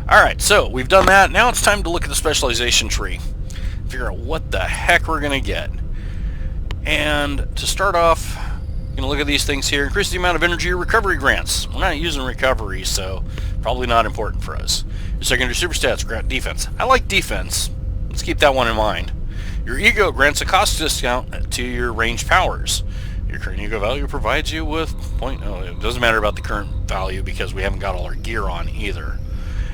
Alright, so we've done that. Now it's time to look at the specialization tree. Figure out what the heck we're going to get. And to start off, you're going to look at these things here. Increase the amount of energy recovery grants. We're not using recovery, so probably not important for us. Your secondary super stats grant defense. I like defense. Let's keep that one in mind. Your ego grants a cost discount to your ranged powers. Your current ego value provides you with it doesn't matter about the current value because we haven't got all our gear on either.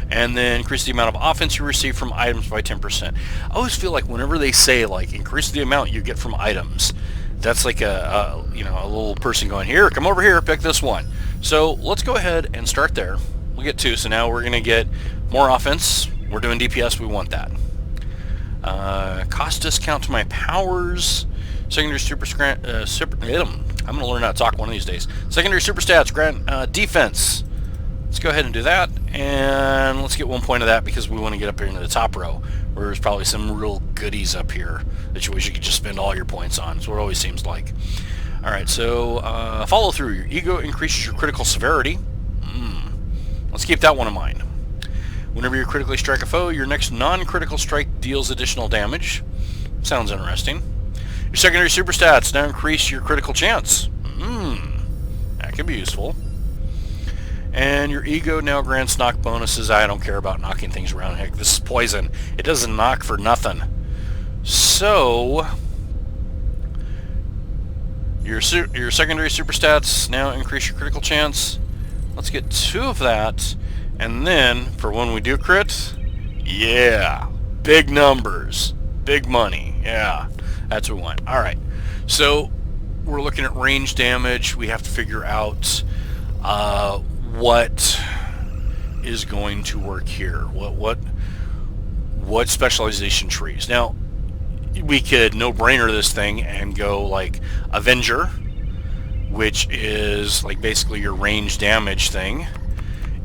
And then increase the amount of offense you receive from items by 10%. I always feel like whenever they say like increase the amount you get from items, that's like a little person going, here, come over here, pick this one. So let's go ahead and start there. We'll get 2, so now we're going to get more offense. We're doing DPS, we want that. Cost discount to my powers. Secondary super I'm going to learn how to talk one of these days. Secondary super stats grant defense. Let's go ahead and do that, and let's get 1 point of that because we want to get up here into the top row, where there's probably some real goodies up here that you wish you could just spend all your points on. That's what it always seems like. Alright, so follow through. Your ego increases your critical severity. Let's keep that one in mind. Whenever you critically strike a foe, your next non-critical strike deals additional damage. Sounds interesting. Your secondary super stats now increase your critical chance. That could be useful. And your ego now grants knock bonuses. I don't care about knocking things around. Heck, this is poison. It doesn't knock for nothing. So, your secondary super stats now increase your critical chance. Let's get 2 of that. And then, for when we do crit, yeah, big numbers, big money. Yeah, that's what we want. Alright, so we're looking at range damage. We have to figure out what is going to work here. What specialization trees? Now, we could no-brainer this thing and go like Avenger, which is like basically your range damage thing,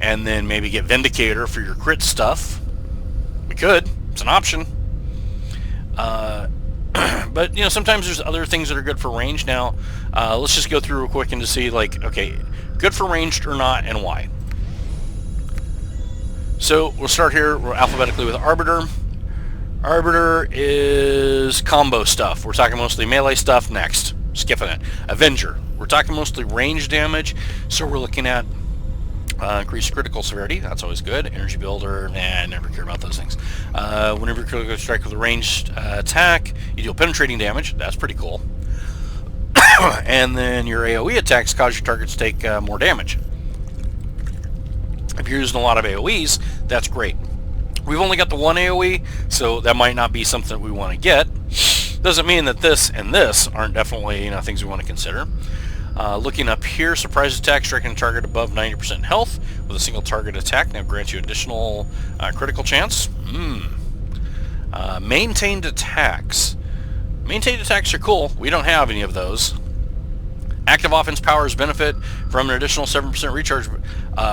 and then maybe get Vindicator for your crit stuff. We could. It's an option. But you know, sometimes there's other things that are good for range. Now, let's just go through real quick and to see like, okay, good for ranged or not, and why. So we'll start here alphabetically with Arbiter. Arbiter is combo stuff. We're talking mostly melee stuff. Next, skipping it. Avenger. We're talking mostly range damage. So we're looking at increased critical severity. That's always good. Energy builder. Nah, I never care about those things. Whenever you critically strike with a ranged attack, you deal penetrating damage. That's pretty cool. And then your AoE attacks cause your targets to take more damage. If you're using a lot of AoEs, that's great. We've only got the one AoE, so that might not be something that we want to get. Doesn't mean that this and this aren't definitely things we want to consider. Looking up here, surprise attack striking a target above 90% health with a single target attack now grants you additional critical chance. Maintained attacks. Maintained attacks are cool. We don't have any of those. Active offense powers benefit from an additional 7% recharge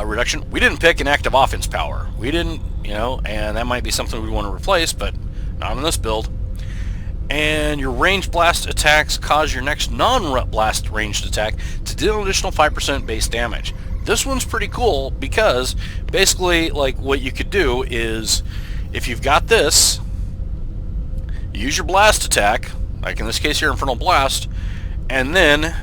reduction. We didn't pick an active offense power. We didn't, and that might be something we want to replace, but not in this build. And your ranged blast attacks cause your next non-blast ranged attack to deal an additional 5% base damage. This one's pretty cool because basically, like, what you could do is, if you've got this, use your blast attack, like in this case here, Infernal Blast, and then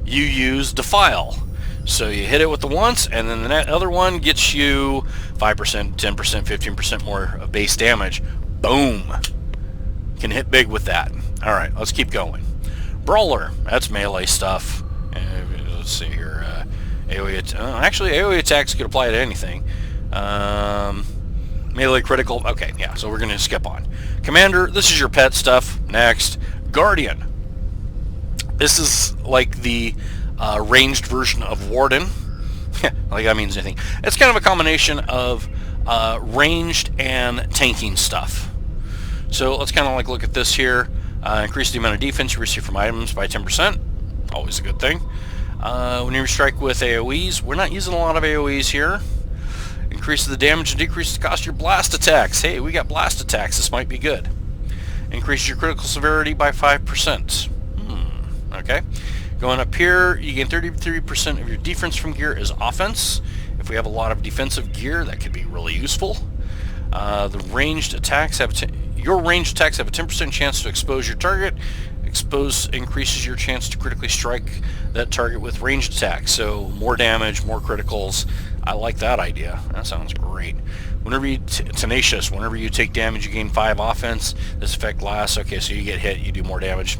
you use Defile. So you hit it with the once, and then the other one gets you 5%, 10%, 15% more of base damage. Boom! Can hit big with that. Alright, let's keep going. Brawler, that's melee stuff. Let's see here. Actually, AoE attacks could apply to anything. Melee critical. Okay, yeah, so we're going to skip on. Commander, this is your pet stuff. Next. Guardian. This is like the ranged version of Warden. Like that means anything. It's kind of a combination of ranged and tanking stuff. So let's kind of like look at this here. Increase the amount of defense you receive from items by 10%. Always a good thing. When you strike with AoEs, we're not using a lot of AoEs here. Increase the damage and decrease the cost of your blast attacks. Hey, we got blast attacks. This might be good. Increases your critical severity by 5%. Okay. Going up here, you gain 33% of your defense from gear as offense. If we have a lot of defensive gear, that could be really useful. The ranged attacks have your ranged attacks have a 10% chance to expose your target. Expose increases your chance to critically strike that target with ranged attacks. So more damage, more criticals. I like that idea. That sounds great. Whenever you tenacious, whenever you take damage, you gain 5 offense. This effect lasts. Okay, so you get hit, you do more damage.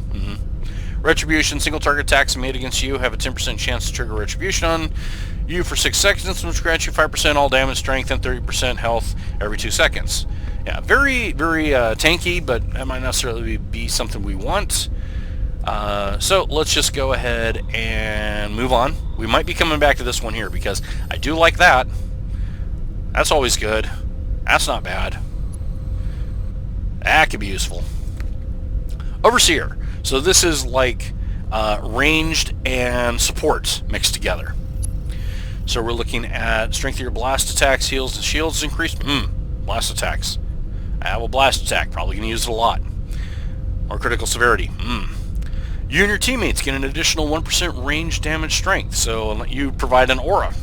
Retribution, single target attacks made against you have a 10% chance to trigger retribution on you for 6 seconds, which grants you 5% all damage, strength, and 30% health every 2 seconds. Yeah, very, very tanky, but that might not necessarily be something we want. So let's just go ahead and move on. We might be coming back to this one here because I do like that. That's always good. That's not bad. That could be useful. Overseer. So this is like ranged and support mixed together. So we're looking at strength of your blast attacks, heals, and shields increased. Blast attacks. I have a blast attack. Probably going to use it a lot. Or critical severity. You and your teammates get an additional 1% range damage strength. So you provide an aura.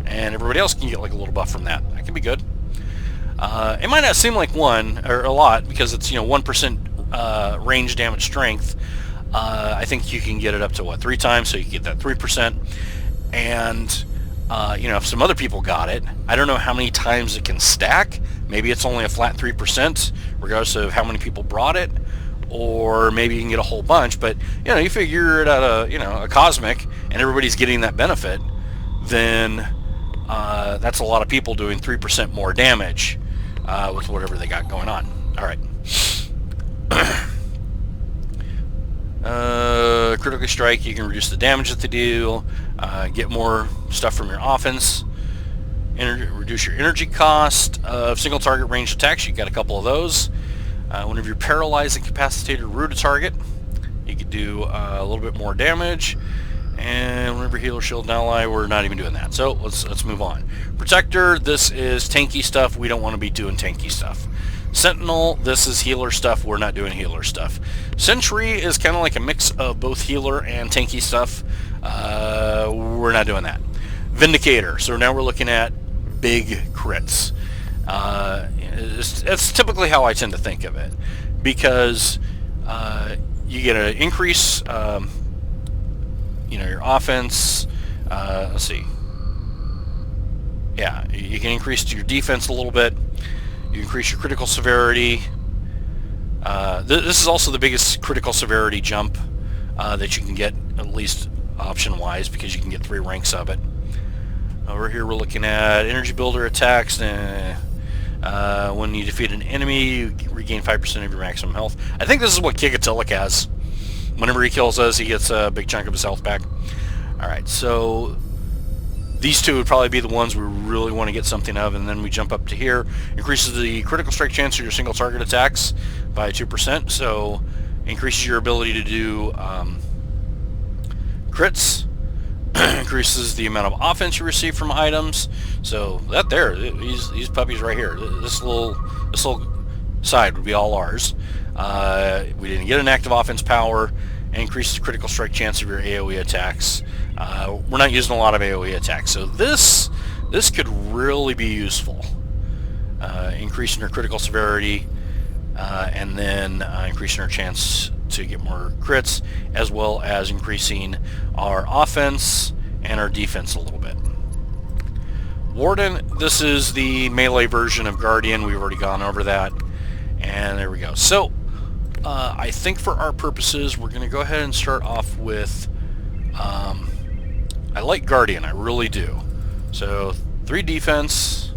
And everybody else can get like a little buff from that. That can be good. It might not seem like one, or a lot, because it's, 1% range damage strength. I think you can get it up to, 3 times, so you get that 3%. And, if some other people got it, I don't know how many times it can stack. Maybe it's only a flat 3%, regardless of how many people brought it. Or maybe you can get a whole bunch. But, you figure it out a cosmic, and everybody's getting that benefit, then that's a lot of people doing 3% more damage with whatever they got going on. All right. Critically strike, you can reduce the damage that they do, get more stuff from your offense, reduce your energy cost of single target ranged attacks. You got a couple of those. Whenever you're paralyzed, incapacitated, or root a target, you could do a little bit more damage. And whenever healer, shield, and ally, we're not even doing that. So let's move on. Protector, this is tanky stuff. We don't want to be doing tanky stuff. Sentinel, this is healer stuff. We're not doing healer stuff. Sentry is kind of like a mix of both healer and tanky stuff. We're not doing that. Vindicator, so now we're looking at big crits. It's typically how I tend to think of it, because you get an increase, your offense. Let's see. Yeah, you can increase your defense a little bit. You increase your critical severity. This is also the biggest critical severity jump that you can get, at least option-wise, because you can get 3 ranks of it. Over here we're looking at energy builder attacks. When you defeat an enemy, you regain 5% of your maximum health. I think this is what Kigatilic has. Whenever he kills us, he gets a big chunk of his health back. Alright, so these two would probably be the ones we really want to get something of, and then we jump up to here. Increases the critical strike chance of your single target attacks by 2%, so increases your ability to do crits. Increases the amount of offense you receive from items. So that there, these puppies right here, this little side would be all ours. We didn't get an active offense power. Increases the critical strike chance of your AoE attacks. We're not using a lot of AoE attacks, so this could really be useful. Increasing our critical severity, and then increasing our chance to get more crits, as well as increasing our offense and our defense a little bit. Warden, this is the melee version of Guardian. We've already gone over that, and there we go. So I think for our purposes, we're going to go ahead and start off with, I like Guardian, I really do. So 3 defense,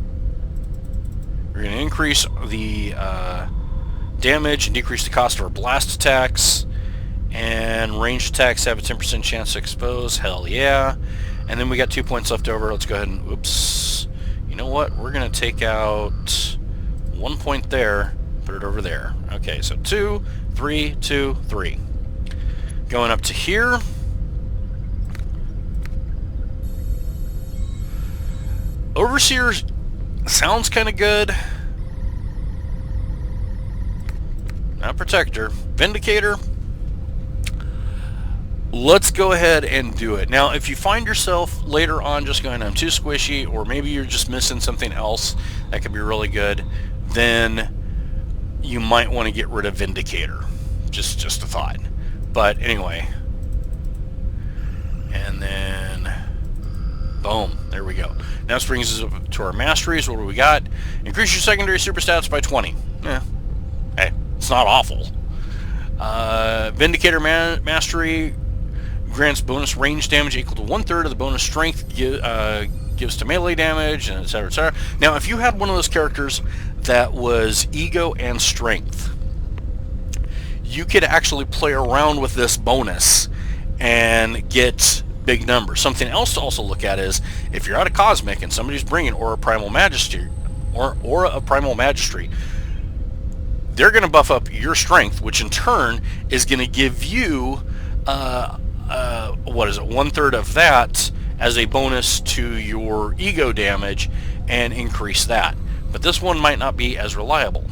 we're going to increase the damage and decrease the cost of our blast attacks, and ranged attacks have a 10% chance to expose. Hell yeah. And then we got 2 points left over. Let's go ahead and, oops, you know what, we're going to take out 1 point there, put it over there. Okay, so 2, 3, 2, 3. Going up to here. Overseer sounds kind of good. Not Protector. Vindicator. let's go ahead and do it. Now, if you find yourself later on just going, I'm too squishy, or maybe you're just missing something else that could be really good, then you might want to get rid of Vindicator. Just a thought. But anyway, and then boom, there we go. Now this brings us up to our masteries. What do we got? Increase your secondary super stats by 20. Yeah, hey, it's not awful. Vindicator mastery grants bonus range damage equal to 1/3 of the bonus strength gives to melee damage, and etc. etc. Now, if you had one of those characters that was ego and strength, you could actually play around with this bonus and get big numbers. Something else to also look at is if you're out of Cosmic and somebody's bringing Aura Primal Majesty, or Aura of Primal Majesty, they're going to buff up your strength, which in turn is going to give you what is it, 1/3 of that as a bonus to your ego damage and increase that. But this one might not be as reliable.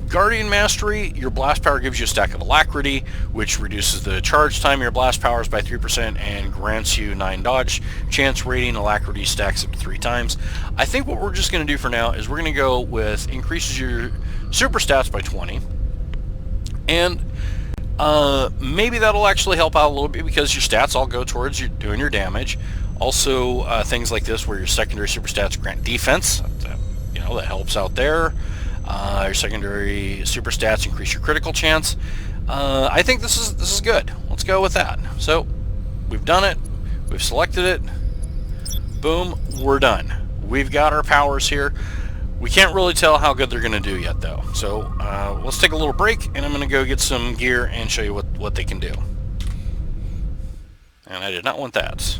Guardian Mastery, your blast power gives you a stack of Alacrity, which reduces the charge time of your blast powers by 3% and grants you 9 dodge chance rating. Alacrity stacks up to 3 times. I think what we're just going to do for now is we're going to go with increases your super stats by 20, and maybe that'll actually help out a little bit because your stats all go towards doing your damage. Also, things like this where your secondary super stats grant defense, that helps out there. Your secondary super stats increase your critical chance. I think this is good. Let's go with that. So we've done it. We've selected it. Boom, we're done. We've got our powers here. We can't really tell how good they're going to do yet, though. So let's take a little break, and I'm going to go get some gear and show you what they can do. And I did not want that.